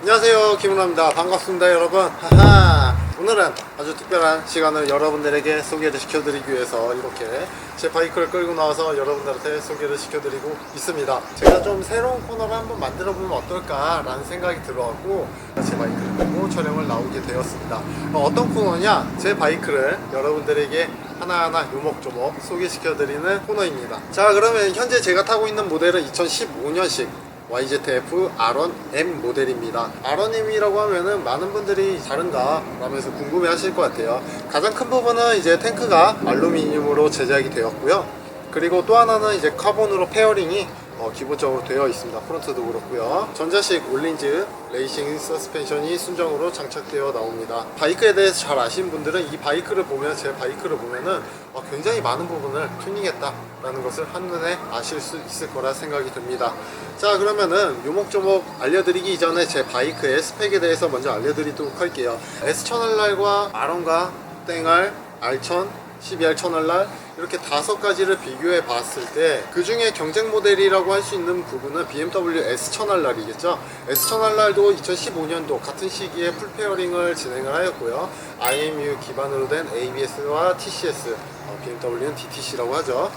안녕하세요, 김은호입니다. 반갑습니다, 여러분. 하하. 오늘은 아주 특별한 시간을 여러분들에게 소개를 시켜드리기 위해서 이렇게 제 바이크를 끌고 나와서 여러분들한테 소개를 시켜드리고 있습니다. 제가 좀 새로운 코너를 한번 만들어보면 어떨까라는 생각이 들어갖고 제 바이크를 끌고 촬영을 나오게 되었습니다. 어떤 코너냐? 제 바이크를 여러분들에게 하나하나 요목조목 소개시켜드리는 코너입니다. 자, 그러면 현재 제가 타고 있는 모델은 2015년식 YZF R1M 모델입니다. R1M이라고 하면은 많은 분들이 다른가 라면서 궁금해 하실 것 같아요. 가장 큰 부분은 이제 탱크가 알루미늄으로 제작이 되었고요. 그리고 또 하나는 이제 카본으로 페어링이 기본적으로 되어 있습니다. 프론트도 그렇고요. 전자식 올린즈 레이싱 서스펜션이 순정으로 장착되어 나옵니다. 바이크에 대해서 잘 아시는 분들은 이 바이크를 보면, 제 바이크를 보면은 굉장히 많은 부분을 튜닝했다 라는 것을 한눈에 아실 수 있을 거라 생각이 듭니다. 자, 그러면은 요목조목 알려드리기 이전에 제 바이크의 스펙에 대해서 먼저 알려드리도록 할게요. S1000RR과 R1과 땡R, R1000, 12R1000RR 이렇게 5가지를 비교해 봤을 때 그 중에 경쟁 모델이라고 할 수 있는 부분은 BMW S1000RR이겠죠. S1000RR도 2015년도 같은 시기에 풀페어링을 진행을 하였고요. IMU 기반으로 된 ABS와 TCS, BMW는 DTC라고 하죠.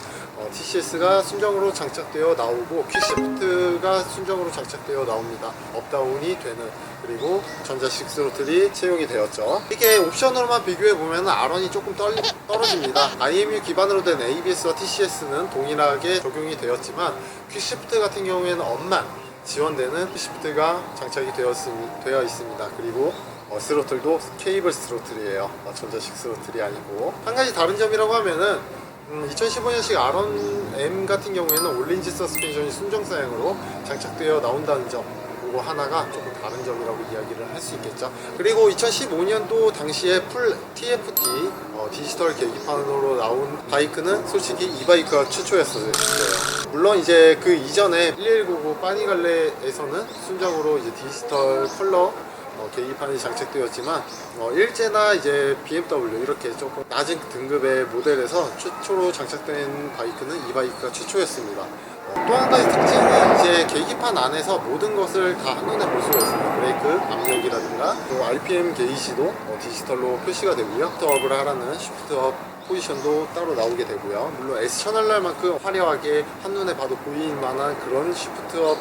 TCS가 순정으로 장착되어 나오고 퀵시프트가 순정으로 장착되어 나옵니다. 업다운이 되는, 그리고 전자식 스로틀이 채용이 되었죠. 이게 옵션으로만 비교해보면 R1이 조금 떨어집니다. IMU 기반으로 된 ABS와 TCS는 동일하게 적용이 되었지만 퀵시프트 같은 경우에는 업만 지원되는 퀵시프트가 장착이 되어 있습니다. 그리고 스로틀도 케이블 스로틀이에요. 전자식 스로틀이 아니고. 한 가지 다른 점이라고 하면은 2015년식 R1M 같은 경우에는 올린지 서스펜션이 순정 사양으로 장착되어 나온다는 점, 그거 하나가 조금 다른 점이라고 이야기를 할 수 있겠죠. 그리고 2015년도 당시에 풀 TFT 디지털 계기판으로 나온 바이크는 솔직히 이 바이크가 최초였어요. 물론 이제 그 이전에 1199 빠니갈레에서는 순정으로 이제 디지털 컬러 계기판이 장착되었지만 일제나 이제 BMW 이렇게 조금 낮은 등급의 모델에서 최초로 장착된 바이크는 이 바이크가 최초였습니다. 또 한 가지 특징은 이제 계기판 안에서 모든 것을 다 한눈에 볼 수가 있습니다. 브레이크 압력이라든가 또 RPM 게이지도 디지털로 표시가 되고요. 슈프트업을 하라는 슈프트업 포지션도 따로 나오게 되고요. 물론 S1000RR만큼 화려하게 한눈에 봐도 보일 만한 그런 슈프트업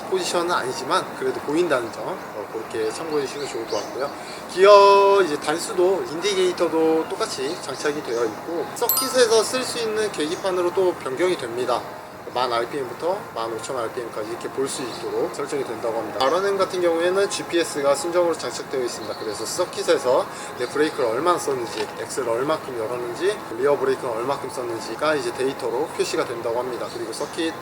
포지션은 아니지만 그래도 보인다는 점 그렇게 참고해 주시면 좋을 것 같고요. 기어 이제 단수도 인디게이터도 똑같이 장착이 되어 있고 서킷에서 쓸 수 있는 계기판으로 또 변경이 됩니다. 1000rpm부터 15000rpm까지 이렇게 볼 수 있도록 설정이 된다고 합니다. R1M 같은 경우에는 GPS가 순정으로 장착되어 있습니다. 그래서 서킷에서 내 브레이크를 얼마나 썼는지, 엑셀을 얼마큼 열었는지, 리어 브레이크는 얼마큼 썼는지가 이제 데이터로 표시가 된다고 합니다. 그리고 서킷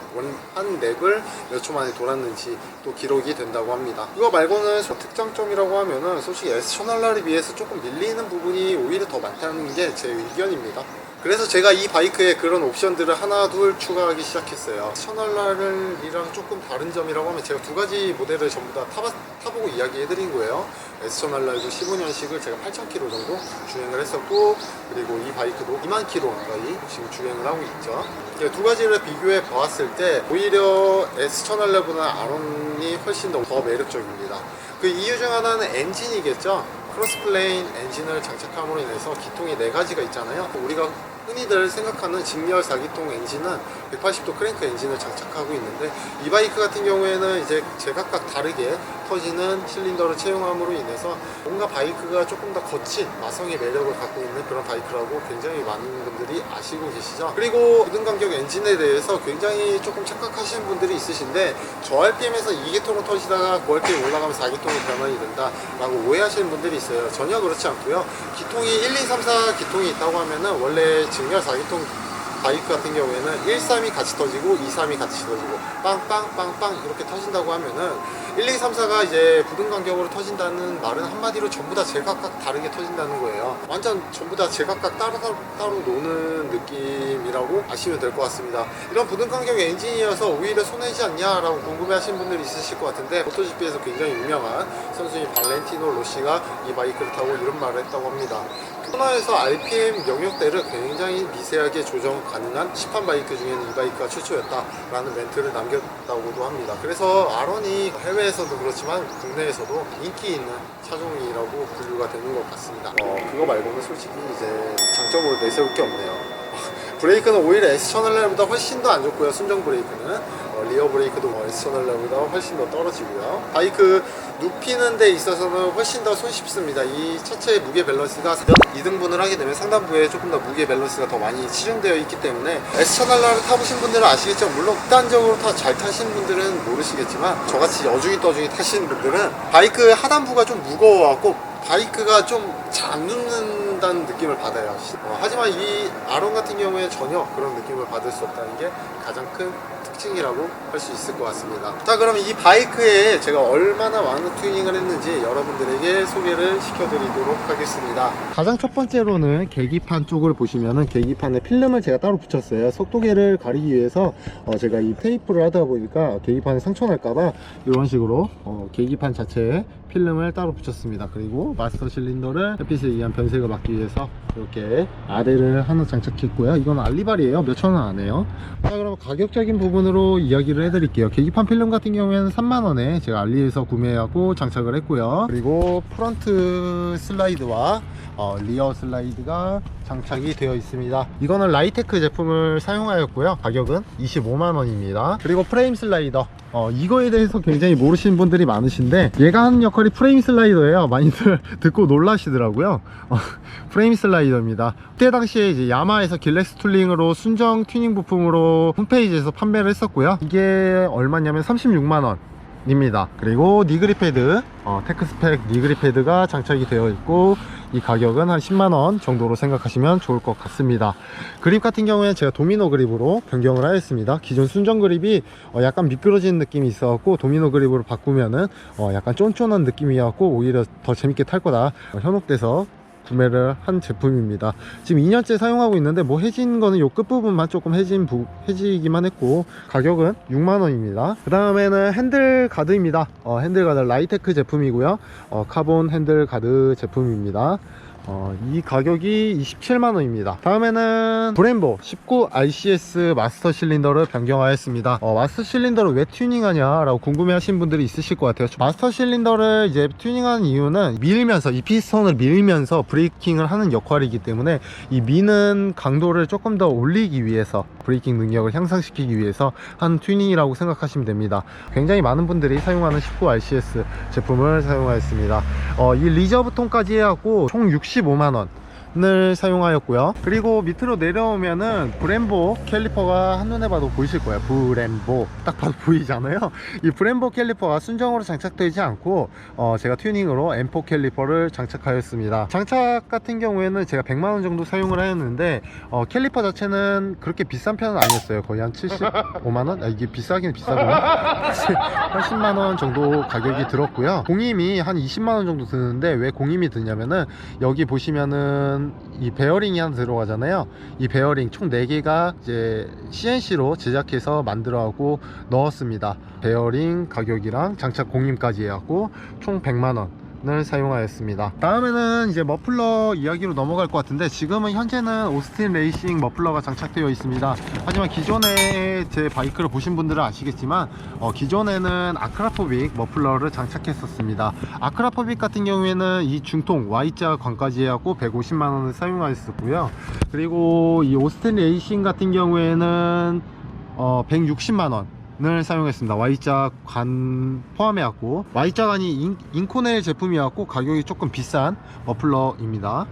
한 랩을 몇 초 만에 돌았는지 또 기록이 된다고 합니다. 그거 말고는 특장점이라고 하면은 솔직히 S1000RR에 비해서 조금 밀리는 부분이 오히려 더 많다는 게 제 의견입니다. 그래서 제가 이 바이크에 그런 옵션들을 하나 둘 추가하기 시작했어요. 1000RR이랑 조금 다른 점이라고 하면 제가 2가지 모델을 전부 다 타보고 이야기해드린 거예요. S1000RR도 15년식을 제가 8000km 정도 주행을 했었고, 그리고 이 바이크도 2만 km 가까이 지금 주행을 하고 있죠. 2가지를 비교해 보았을 때 오히려 S1000RR보다 R1이 훨씬 더 매력적입니다. 그 이유 중 하나는 엔진이겠죠. 크로스플레인 엔진을 장착함으로 인해서 기통이 4가지가 있잖아요. 우리가 흔히들 생각하는 직렬 4기통 엔진은 180도 크랭크 엔진을 장착하고 있는데 이 바이크 같은 경우에는 이제 제각각 다르게 터지는 실린더를 채용함으로 인해서 뭔가 바이크가 조금 더 거친 마성의 매력을 갖고 있는 그런 바이크라고 굉장히 많은 분들이 아시고 계시죠. 그리고 고등간격 엔진에 대해서 굉장히 조금 착각하시는 분들이 있으신데 저 RPM에서 2기통으로 터지다가 고 RPM 올라가면 4기통으로 변환이 된다 라고 오해하시는 분들이 있어요. 전혀 그렇지 않고요. 기통이 1, 2, 3, 4 기통이 있다고 하면은 원래 직렬 4기통 바이크 같은 경우에는 1, 3이 같이 터지고 2, 3이 같이 터지고 빵빵빵빵 이렇게 터진다고 하면은 1, 2, 3, 4가 이제 부등 간격으로 터진다는 말은 한마디로 전부 다 제각각 다르게 터진다는 거예요. 완전 전부 다 제각각 따로 노는 느낌이라고 아시면 될 것 같습니다. 이런 부등 간격 엔진이어서 오히려 손해지 않냐라고 궁금해 하시는 분들이 있으실 것 같은데 모토GP에서 굉장히 유명한 선수인 발렌티노 로시가 이 바이크를 타고 이런 말을 했다고 합니다. 코너에서 RPM 영역대를 굉장히 미세하게 조정 가능한 시판 바이크 중에는 이 바이크가 최초였다라는 멘트를 같다고도 합니다. 그래서 R1이 해외에서도 그렇지만 국내에서도 인기 있는 차종이라고 분류가 되는 것 같습니다. 그거 말고는 솔직히 이제 장점으로 내세울 게 없네요. 브레이크는 오히려 S1000R보다 훨씬 더 안 좋고요. 순정 브레이크는 리어 브레이크도 S1000R보다 훨씬 더 떨어지고요. 바이크 눕히는 데 있어서는 훨씬 더 손쉽습니다. 이 차체의 무게 밸런스가 2등분을 하게 되면 상단부에 조금 더 무게 밸런스가 더 많이 치중되어 있기 때문에 S1000R을 타보신 분들은 아시겠죠. 물론 극단적으로 잘 타신 분들은 모르시겠지만 저같이 여중이 떠중이 타시는 분들은 바이크 하단부가 좀 무거워갖고 바이크가 좀 잘 안 눕는다는 느낌을 받아요. 하지만 이 R1 같은 경우에 전혀 그런 느낌을 받을 수 없다는 게 가장 큰 특징이라고 할 수 있을 것 같습니다. 자, 그럼 이 바이크에 제가 얼마나 많은 튜닝을 했는지 여러분들에게 소개를 시켜드리도록 하겠습니다. 가장 첫 번째로는 계기판 쪽을 보시면은 계기판에 필름을 제가 따로 붙였어요. 속도계를 가리기 위해서 제가 이 테이프를 하다 보니까 계기판에 상처 날까봐 이런 식으로 계기판 자체에 필름을 따로 붙였습니다. 그리고 마스터 실린더를 햇빛에 의한 변색을 막기 위해서 이렇게 아래를 하나 장착했고요. 이건 알리발이에요. 몇천원 안 해요. 자, 그럼 가격적인 부분으로 이야기를 해드릴게요. 계기판 필름 같은 경우에는 3만원에 제가 알리에서 구매하고 장착을 했고요. 그리고 프런트 슬라이드와 리어 슬라이드가 장착이 되어 있습니다. 이거는 라이테크 제품을 사용하였고요. 가격은 25만원입니다. 그리고 프레임 슬라이더, 이거에 대해서 굉장히 모르시는 분들이 많으신데 얘가 하는 역할이 프레임 슬라이더예요. 많이들 듣고 놀라시더라고요. 프레임 슬라이더입니다. 그때 당시에 이제 야마에서 길렉스 툴링으로 순정 튜닝 부품으로 홈페이지에서 판매를 했었고요. 이게 얼마냐면 36만원 입니다. 그리고 니그립 패드, 테크스펙 니그립 패드가 장착이 되어 있고 이 가격은 한 10만원 정도로 생각하시면 좋을 것 같습니다. 그립 같은 경우에 제가 도미노 그립으로 변경을 하였습니다. 기존 순정 그립이 약간 미끄러지는 느낌이 있어갖고 도미노 그립으로 바꾸면은 약간 쫀쫀한 느낌이었고 오히려 더 재밌게 탈 거다 현혹돼서 구매를 한 제품입니다. 지금 2년째 사용하고 있는데 뭐 해진 거는 요 끝부분만 조금 해지기만 했고 가격은 6만원입니다. 그 다음에는 핸들 가드입니다. 핸들 가드 라이테크 제품이고요. 카본 핸들 가드 제품입니다. 이 가격이 27만원입니다. 다음에는 브렘보 19RCS 마스터 실린더를 변경하였습니다. 마스터 실린더를 왜 튜닝하냐 라고 궁금해 하신 분들이 있으실 것 같아요. 마스터 실린더를 이제 튜닝하는 이유는 밀면서 이 피스톤을 밀면서 브레이킹을 하는 역할이기 때문에 이 미는 강도를 조금 더 올리기 위해서 브레이킹 능력을 향상시키기 위해서 한 튜닝이라고 생각하시면 됩니다. 굉장히 많은 분들이 사용하는 19RCS 제품을 사용하였습니다. 이 리저브 톤까지 해갖고 총 65만원 을 사용하였고요. 그리고 밑으로 내려오면은 브렘보 캘리퍼가 한눈에 봐도 보이실 거예요. 브렘보 딱 봐도 보이잖아요. 이 브렘보 캘리퍼가 순정으로 장착되지 않고 제가 튜닝으로 M4 캘리퍼를 장착하였습니다. 장착 같은 경우에는 제가 100만원 정도 사용을 하였는데 캘리퍼 자체는 그렇게 비싼 편은 아니었어요. 거의 한 75만원? 이게 비싸긴 비싸구나. 80만원 정도 가격이 들었고요. 공임이 한 20만원 정도 드는데 왜 공임이 드냐면은 여기 보시면은 이 베어링이 하나 들어가잖아요. 이 베어링 총 4개가 이제 CNC로 제작해서 만들어하고 넣었습니다. 베어링 가격이랑 장착 공임까지 해갖고 총 100만원 을 사용하였습니다. 다음에는 이제 머플러 이야기로 넘어갈 것 같은데 지금은 현재는 오스틴 레이싱 머플러가 장착되어 있습니다. 하지만 기존에 제 바이크를 보신 분들은 아시겠지만 기존에는 아크라포빅 머플러를 장착했었습니다. 아크라포빅 같은 경우에는 이 중통 Y자 관까지 해갖고 150만원을 사용하였었고요. 그리고 이 오스틴 레이싱 같은 경우에는 160만원 을 사용했습니다. Y자 관 포함해갖고 Y자관이 인코넬 제품이었고 가격이 조금 비싼 머플러입니다.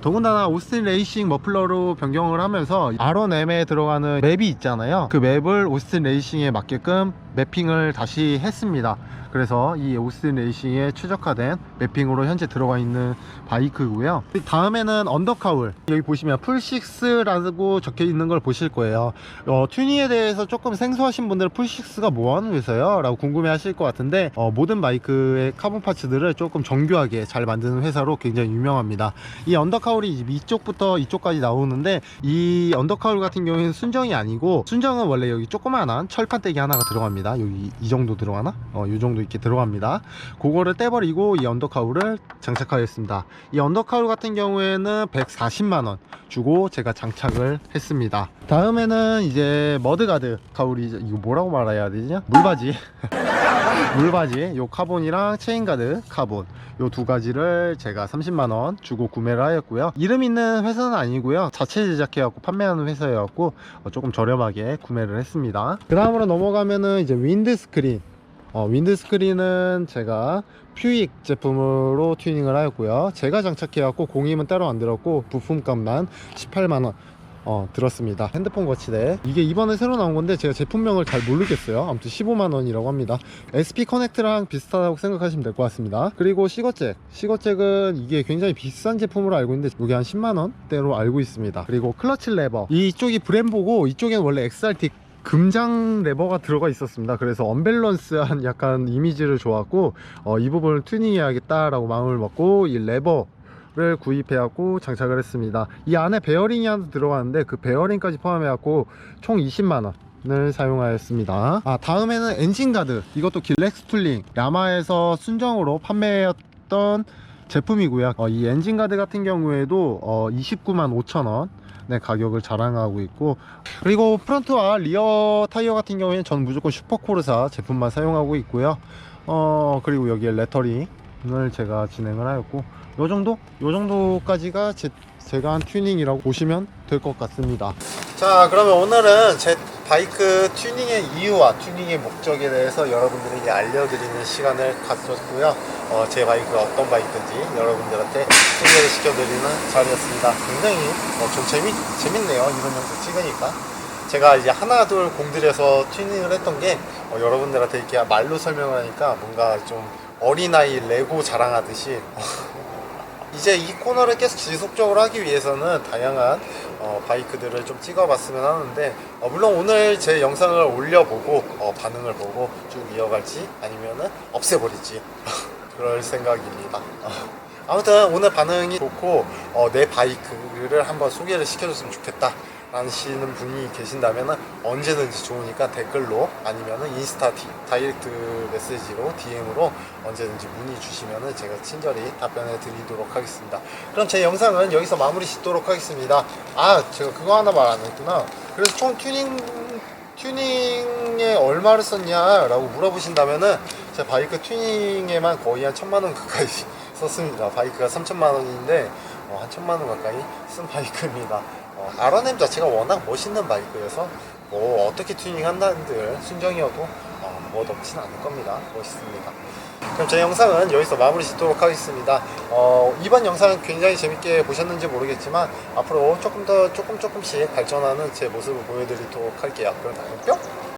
더군다나 오스틴 레이싱 머플러로 변경을 하면서 R1M에 들어가는 맵이 있잖아요. 그 맵을 오스틴 레이싱에 맞게끔 매핑을 다시 했습니다. 그래서 이 오스틴 레이싱에 최적화된 매핑으로 현재 들어가 있는 바이크고요. 다음에는 언더카울, 여기 보시면 풀6라고 적혀 있는 걸 보실 거예요. 튜닝에 대해서 조금 생소하신 분들은 풀6가 뭐하는 회사요? 라고 궁금해 하실 것 같은데 모든 바이크의 카본 파츠들을 조금 정교하게 잘 만드는 회사로 굉장히 유명합니다. 이 언더카울이 이쪽부터 이쪽까지 나오는데 이 언더카울 같은 경우에는 순정이 아니고, 순정은 원래 여기 조그만한 철판대기 하나가 들어갑니다. 들어갑니다. 여기 이 정도 들어가나? 이 정도 이렇게 들어갑니다. 그거를 떼버리고 이 언더카울을 장착하겠습니다. 이 언더카울 같은 경우에는 140만원 주고 제가 장착을 했습니다. 다음에는 이제 머드가드 카울이, 이거 뭐라고 말해야 되지? 물바지 물바지 요 카본이랑 체인가드 카본 요 두 가지를 제가 30만원 주고 구매를 하였고요. 이름 있는 회사는 아니고요, 자체 제작해갖고 판매하는 회사여갖고 조금 저렴하게 구매를 했습니다. 그 다음으로 넘어가면은 이제 윈드스크린, 윈드스크린은 제가 퓨익 제품으로 튜닝을 하였고요. 제가 장착해갖고 공임은 따로 안 들었고 부품값만 18만원 들었습니다. 핸드폰 거치대, 이게 이번에 새로 나온 건데 제가 제품명을 잘 모르겠어요. 아무튼 15만원이라고 합니다. SP 커넥트랑 비슷하다고 생각하시면 될 것 같습니다. 그리고 시거잭은 이게 굉장히 비싼 제품으로 알고 있는데 이게 한 10만원대로 알고 있습니다. 그리고 클러치 레버, 이쪽이 브렘보고 이쪽에는 원래 XRT 금장 레버가 들어가 있었습니다. 그래서 언밸런스한 약간 이미지를 줘갖고 이 부분을 튜닝해야겠다라고 마음을 먹고 이 레버를 구입해갖고 장착을 했습니다. 이 안에 베어링이 하나 들어가는데 그 베어링까지 포함해갖고 총 20만원을 사용하였습니다. 다음에는 엔진가드, 이것도 길렉스 툴링 야마에서 순정으로 판매했던 제품이고요. 이 엔진가드 같은 경우에도 29만 5천원 가격을 자랑하고 있고, 그리고 프론트와 리어 타이어 같은 경우에는 저는 무조건 슈퍼코르사 제품만 사용하고 있고요. 그리고 여기에 레터링을 제가 진행을 하였고, 요 정도까지가 제가 한 튜닝이라고 보시면 될 것 같습니다. 자, 그러면 오늘은 제 바이크 튜닝의 이유와 튜닝의 목적에 대해서 여러분들에게 알려드리는 시간을 가졌고요. 제 바이크가 어떤 바이크인지 여러분들한테 소개를 시켜드리는 자리였습니다. 굉장히 좀 재밌네요. 이런 영상 찍으니까. 제가 이제 하나 둘 공들여서 튜닝을 했던 게 여러분들한테 이렇게 말로 설명을 하니까 뭔가 좀 어린아이 레고 자랑하듯이 이제 이 코너를 계속 지속적으로 하기 위해서는 다양한 바이크들을 좀 찍어봤으면 하는데, 물론 오늘 제 영상을 올려보고 반응을 보고 쭉 이어갈지 아니면은 없애버릴지 그럴 생각입니다. 아무튼 오늘 반응이 좋고 내 바이크를 한번 소개를 시켜줬으면 좋겠다 라시는 분이 계신다면 언제든지 좋으니까 댓글로 아니면 인스타 다이렉트 메시지로 DM으로 언제든지 문의 주시면 제가 친절히 답변해 드리도록 하겠습니다. 그럼 제 영상은 여기서 마무리 짓도록 하겠습니다. 제가 그거 하나 말 안 했구나. 그래서 총 튜닝에 얼마를 썼냐 라고 물어보신다면은 제 바이크 튜닝에만 거의 한 1000만원 가까이 썼습니다. 바이크가 3000만원인데 한 1000만원 가까이 쓴 바이크입니다. R1M 자체가 워낙 멋있는 바이크여서 뭐 어떻게 튜닝 한다는들 순정이어도 뭐 넘진 않을 겁니다. 멋있습니다. 그럼 제 영상은 여기서 마무리 짓도록 하겠습니다. 이번 영상은 굉장히 재밌게 보셨는지 모르겠지만 앞으로 조금씩 발전하는 제 모습을 보여드리도록 할게요. 그럼 다음에 뿅!